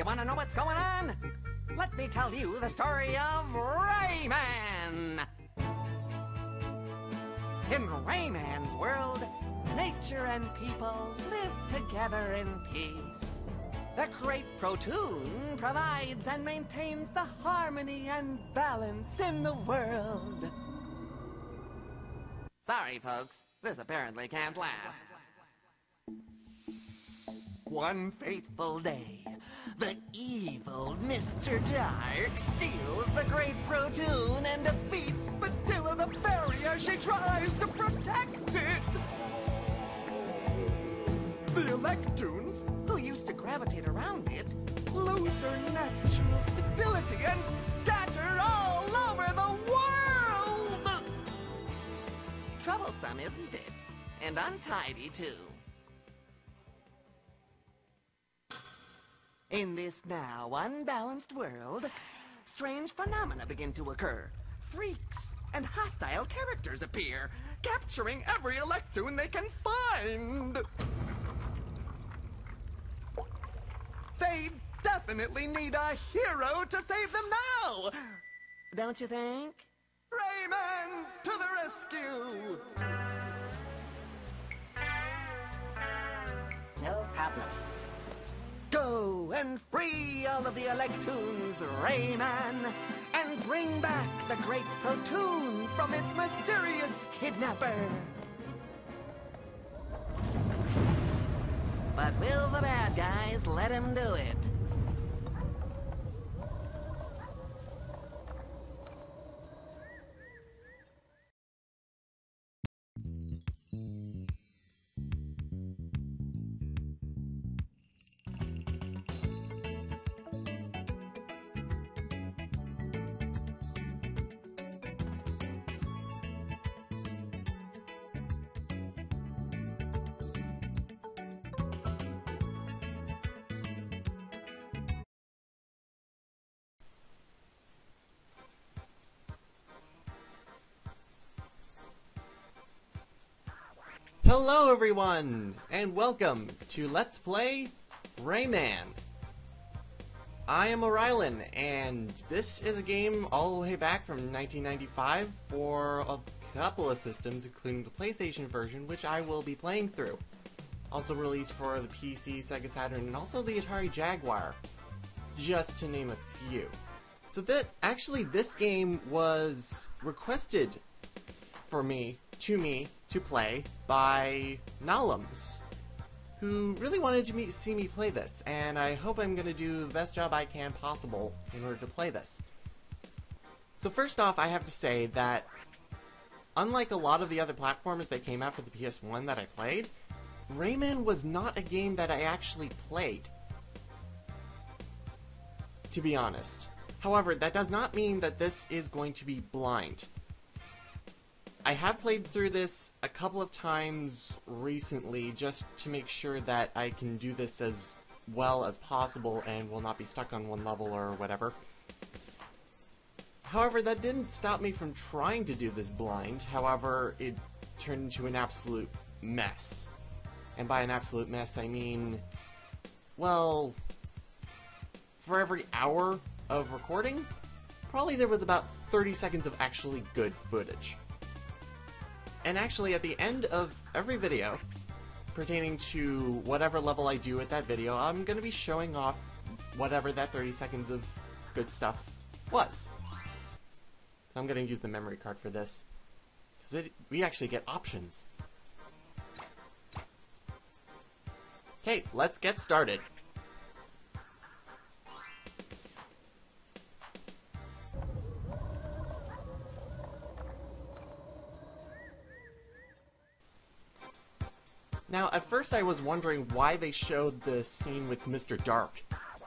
You want to know what's going on? Let me tell you the story of Rayman! In Rayman's world, nature and people live together in peace. The great Protoon provides and maintains the harmony and balance in the world. Sorry, folks. This apparently can't last. One fateful day, the evil Mr. Dark steals the great Protoon and defeats Spatilla the fairy as she tries to protect it. The Electoons, who used to gravitate around it, lose their natural stability and scatter all over the world! Troublesome, isn't it? And untidy, too. In this now unbalanced world, strange phenomena begin to occur. Freaks and hostile characters appear, capturing every Electoon they can find. They definitely need a hero to save them now! Don't you think? Rayman, to the rescue! No problem. Go and free all of the Electoons, Rayman, and bring back the great Protoon from its mysterious kidnapper. But will the bad guys let him do it? Hello everyone, and welcome to Let's Play Rayman. I am Orylen, and this is a game all the way back from 1995 for a couple of systems, including the PlayStation version, which I will be playing through. Also released for the PC, Sega Saturn, and also the Atari Jaguar, just to name a few. So this game was requested for me to play by nalums, who really wanted to see me play this, and I hope I'm going to do the best job I can possible in order to play this. So first off, I have to say that unlike a lot of the other platformers that came out for the PS1 that I played, Rayman was not a game that I actually played, to be honest. However, that does not mean that this is going to be blind. I have played through this a couple of times recently just to make sure that I can do this as well as possible and will not be stuck on one level or whatever. However, that didn't stop me from trying to do this blind. However, it turned into an absolute mess. And by an absolute mess, I mean, well, for every hour of recording, probably there was about 30 seconds of actually good footage. And actually, at the end of every video, pertaining to whatever level I do with that video, I'm going to be showing off whatever that 30 seconds of good stuff was. So I'm going to use the memory card for this, because we actually get options. Okay, let's get started. Now, at first I was wondering why they showed the scene with Mr. Dark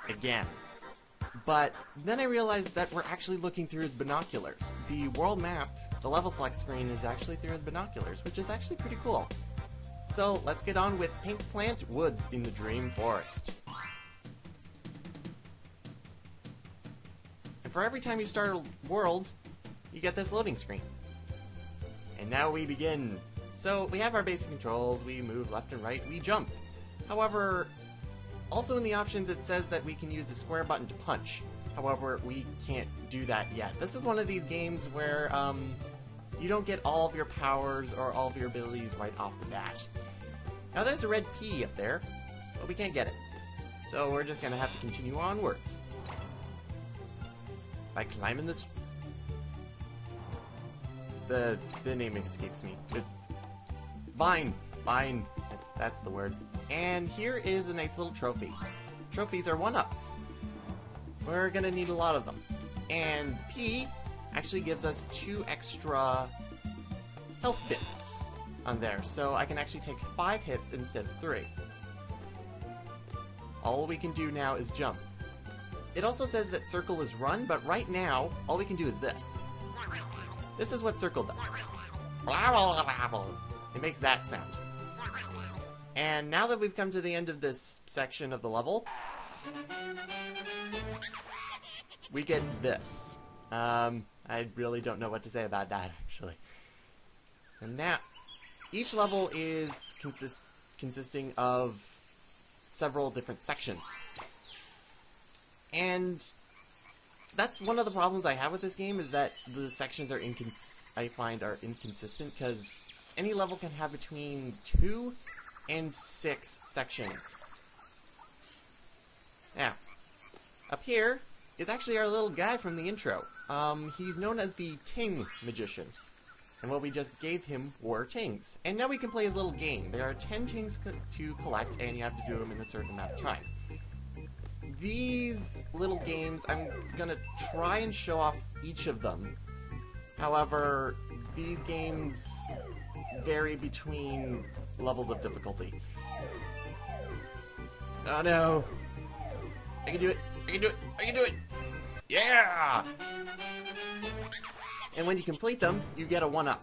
again. But then I realized that we're actually looking through his binoculars. The world map, the level select screen, is actually through his binoculars, which is actually pretty cool. So, let's get on with Pink Plant Woods in the Dream Forest. And for every time you start a world, you get this loading screen. And now we begin. So, we have our basic controls, we move left and right, we jump. However, Also in the options it says that we can use the square button to punch. However, we can't do that yet. This is one of these games where you don't get all of your powers or all of your abilities right off the bat. Now there's a red P up there, but we can't get it. So we're just gonna have to continue onwards. By climbing this... The name escapes me. It's Vine. Vine. That's the word. And here is a nice little trophy. Trophies are 1-ups. We're gonna need a lot of them. And P actually gives us 2 extra health bits on there. So I can actually take 5 hits instead of 3. All we can do now is jump. It also says that circle is run, but right now, all we can do is this. This is what circle does. It makes that sound. And now that we've come to the end of this section of the level, we get this. I really don't know what to say about that, actually. So now, each level is consisting of several different sections. And that's one of the problems I have with this game, is that the sections are inconsistent, because any level can have between 2 and 6 sections. Now, up here is actually our little guy from the intro. He's known as the Ting Magician. And what we just gave him were tings. And now we can play his little game. There are 10 tings to collect, and you have to do them in a certain amount of time. These little games, I'm gonna try and show off each of them. However, these games vary between levels of difficulty. Oh no! I can do it! I can do it! I can do it! Yeah! And when you complete them, you get a 1-up.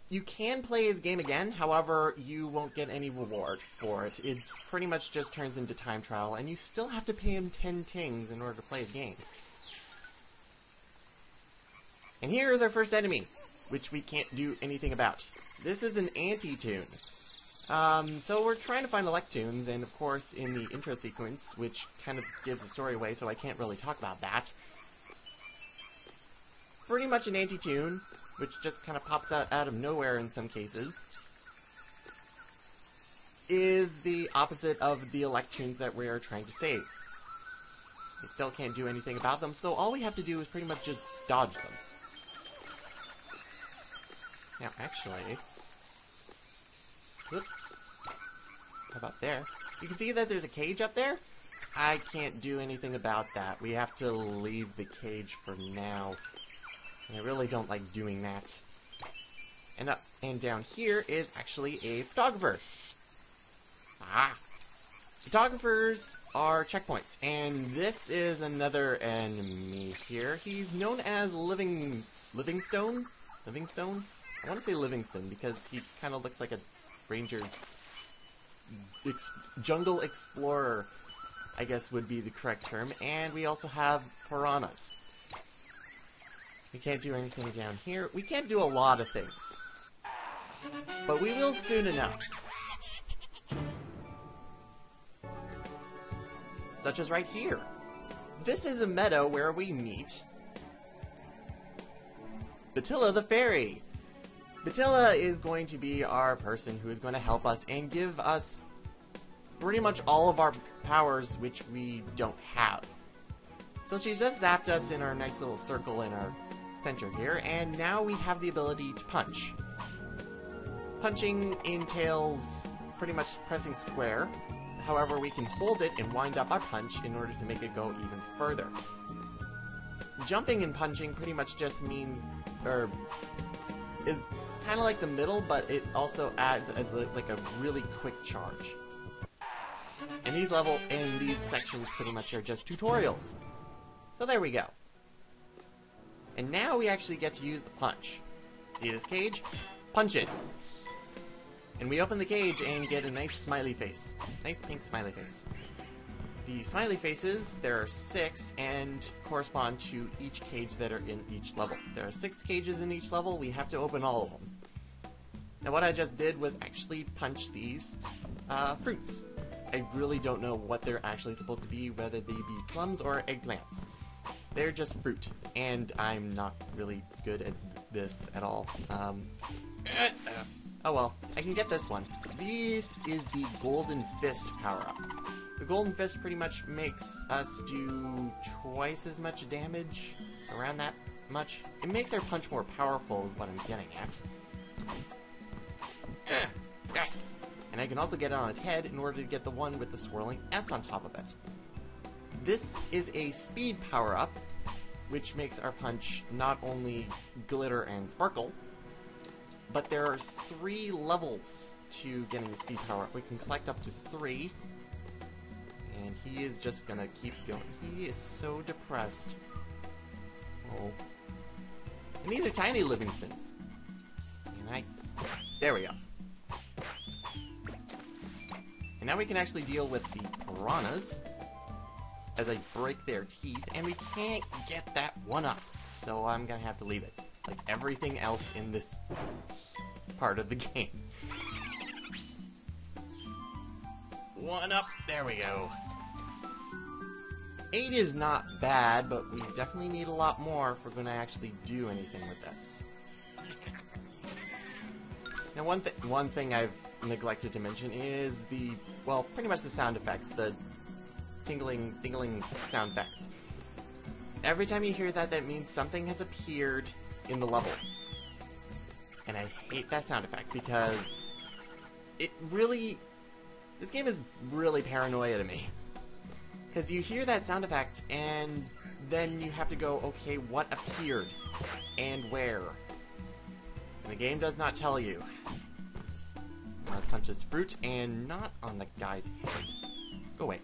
You can play his game again, however, you won't get any reward for it. It's pretty much just turns into time trial, and you still have to pay him 10 tings in order to play his game. And here is our first enemy, which we can't do anything about. This is an anti-tune. So we're trying to find elect tunes, and of course in the intro sequence, which kind of gives the story away, so I can't really talk about that. Pretty much an anti-tune, which just kind of pops out of nowhere in some cases, is the opposite of the elect tunes that we are trying to save. We still can't do anything about them, so all we have to do is pretty much just dodge them. Now, actually... Whoop. How about there? You can see that there's a cage up there? I can't do anything about that. We have to leave the cage for now. And I really don't like doing that. And up and down here is actually a photographer. Ah! Photographers are checkpoints, and this is another enemy here. He's known as Livingstone? Livingstone? I want to say Livingston because he kind of looks like a ranger... jungle explorer, I guess would be the correct term. And we also have piranhas. We can't do anything down here. We can't do a lot of things. But we will soon enough. Such as right here. This is a meadow where we meet Batilla the Fairy. Batilla is going to be our person who is going to help us and give us pretty much all of our powers which we don't have. So she just zapped us in our nice little circle in our center here, and now we have the ability to punch. Punching entails pretty much pressing square. However, we can hold it and wind up our punch in order to make it go even further. Jumping and punching pretty much just means, or is kind of like the middle, but it also adds as like a really quick charge. And these sections pretty much are just tutorials. So there we go. And now we actually get to use the punch. See this cage? Punch it. And we open the cage and get a nice smiley face. Nice pink smiley face. The smiley faces, there are 6, and correspond to each cage that are in each level. There are 6 cages in each level, we have to open all of them. Now what I just did was actually punch these fruits. I really don't know what they're actually supposed to be, whether they be plums or eggplants. They're just fruit, and I'm not really good at this at all. Oh well, I can get this one. This is the Golden Fist power-up. The Golden Fist pretty much makes us do twice as much damage, around that much. It makes our punch more powerful is what I'm getting at. Yes! And I can also get it on its head in order to get the one with the swirling S on top of it. This is a speed power-up, which makes our punch not only glitter and sparkle, but there are 3 levels to getting the speed power-up. We can collect up to 3, and he is just gonna keep going. He is so depressed. Oh. And these are tiny Livingstons. And there we go. And now we can actually deal with the piranhas as I break their teeth, and we can't get that one up, so I'm gonna have to leave it, like everything else in this part of the game. One up, there we go. 8 is not bad, but we definitely need a lot more if we're gonna actually do anything with this. Now one thing I've neglected to mention is well, pretty much the sound effects, the tingling sound effects. Every time you hear that, that means something has appeared in the level. And I hate that sound effect because this game is really paranoia to me. Because you hear that sound effect and then you have to go, okay, what appeared and where? And the game does not tell you. Let's punch this fruit and not on the guy's head. Go away.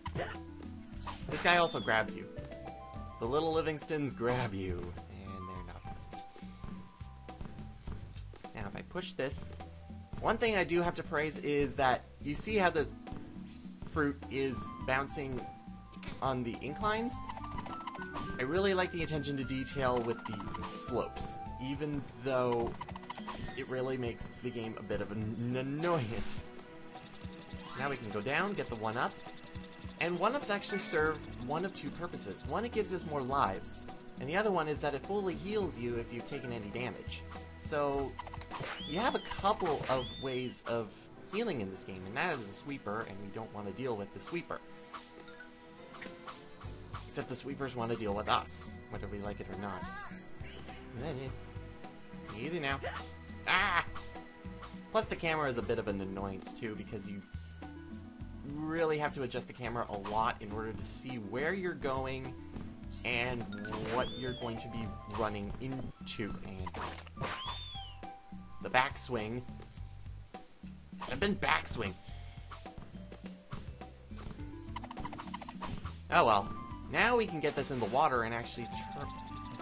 This guy also grabs you. The little Livingstons grab you, and they're not pleasant. Now, if I push this, one thing I do have to praise is that you see how this fruit is bouncing on the inclines? I really like the attention to detail with the slopes, even though it really makes the game a bit of an annoyance. Now we can go down, get the 1-up. And 1-ups actually serve one of 2 purposes. One, it gives us more lives, and the other one is that it fully heals you if you've taken any damage. So, you have a couple of ways of healing in this game, and that is a sweeper, and we don't want to deal with the sweeper. Except the sweepers want to deal with us, whether we like it or not. Easy now. Ah! Plus the camera is a bit of an annoyance too, because you really have to adjust the camera a lot in order to see where you're going and what you're going to be running into. And the backswing. I've been backswing. Oh well. Now we can get this in the water and actually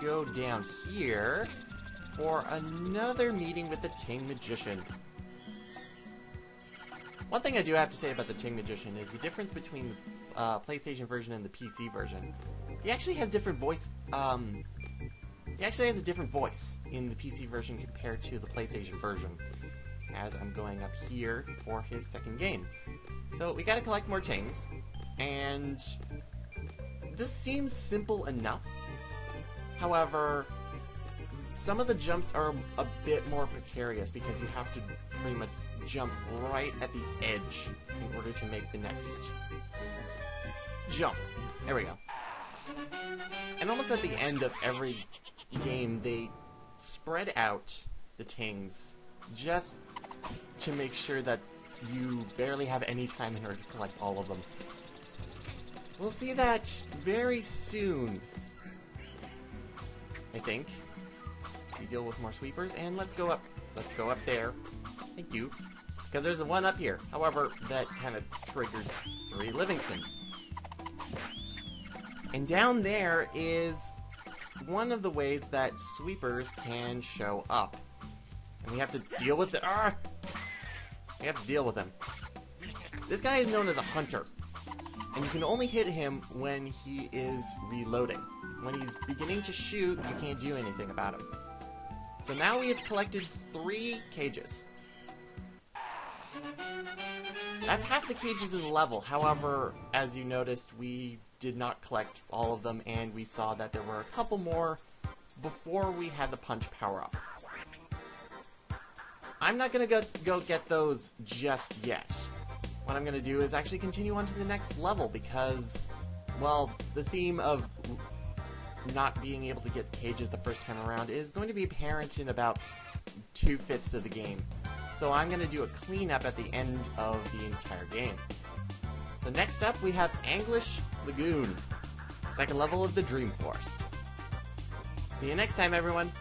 go down here for another meeting with the Ting Magician. One thing I do have to say about the Ting Magician is the difference between the PlayStation version and the PC version. He actually has different voice. He actually has a different voice in the PC version compared to the PlayStation version. As I'm going up here for his second game, so we got to collect more Tings, and this seems simple enough. However, some of the jumps are a bit more precarious because you have to pretty much jump right at the edge in order to make the next jump. There we go. And almost at the end of every game, they spread out the Tings just to make sure that you barely have any time in order to collect all of them. We'll see that very soon, I think. We deal with more sweepers, and let's go up. Let's go up there. Thank you. Because there's a 1-up here. However, that kind of triggers 3 Livingstons. And down there is one of the ways that sweepers can show up. And we have to deal with it. We have to deal with him. This guy is known as a hunter. And you can only hit him when he is reloading. When he's beginning to shoot, you can't do anything about him. So now we have collected 3 cages. That's half the cages in the level. However, as you noticed, we did not collect all of them, and we saw that there were a couple more before we had the punch power-up. I'm not going to go get those just yet. What I'm going to do is actually continue on to the next level because, well, the theme of not being able to get cages the first time around is going to be apparent in about 2/5 of the game. So I'm going to do a cleanup at the end of the entire game. So next up we have Anglish Lagoon, second level of the Dream Forest. See you next time, everyone!